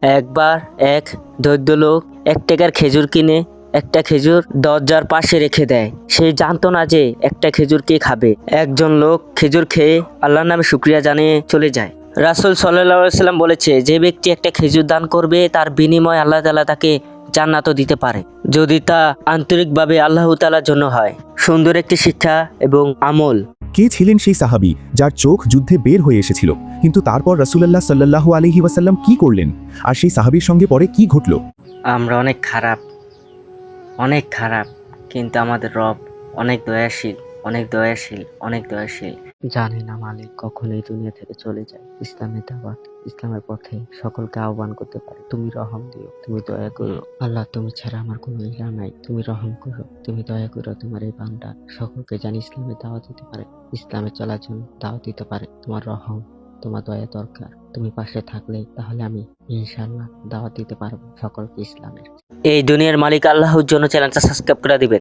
একবার এক দরিদ্র লোক 1 টাকার খেজুর কিনে একটা খেজুর দরজার পাশে রেখে দেয়। সে জানতো না যে একটা খেজুর কে খাবে। একজন লোক খেজুর খেয়ে আল্লাহর নামে শুকরিয়া জানিয়ে চলে যায়। রাসূল সাল্লাল্লাহু আলাইহি সাল্লাম বলেছে, যে ব্যক্তি একটা খেজুর দান করবে তার বিনিময়ে আল্লাহ তাআলা তাকে জান্নাতও দিতে পারে, যদি তা আন্তরিকভাবে আল্লাহ তাআলার জন্য হয়। সুন্দর একটি শিক্ষা এবং আমল। কে ছিলেন সেই সাহাবী যার চোখ যুদ্ধে বের হয়ে এসেছিল, কিন্তু তারপর রাসূলুল্লাহ সাল্লাল্লাহু আলাইহি ওয়াসাল্লাম কি করলেন, আর সেই সাহাবীর সঙ্গে পরে কি ঘটল? আমরা অনেক খারাপ, কিন্তু আমাদের রব অনেক দয়াশীল, অনেক দয়াশীল। জানি না মালিক কখন এই দুনিয়া থেকে চলে যায়। ইসলামের দাওয়াত, ইসলামের পথে সকলকে আহ্বান করতে পারে। তুমি রহম দিও, তুমি দয়া করো আল্লাহ, তুমি ছাড়া আমার কোনো ইলাহ নাই। তুমি রহম করো, তুমি দয়া করো। তোমার এই বান্দা সকলকে জানি ইসলামের দাওয়াত দিতে পারে, ইসলামে চলার জন্য দাওয়াত দিতে পারে। তোমার রহম, তোমার দয়া দরকার। তুমি পাশে থাকলে তাহলে আমি ইনশাআল্লাহ দাওয়াত দিতে পারবো সকলকে ইসলামের। এই দুনিয়ার মালিক আল্লাহর জন্য চ্যানেলটা সাবস্ক্রাইব করে দিবেন।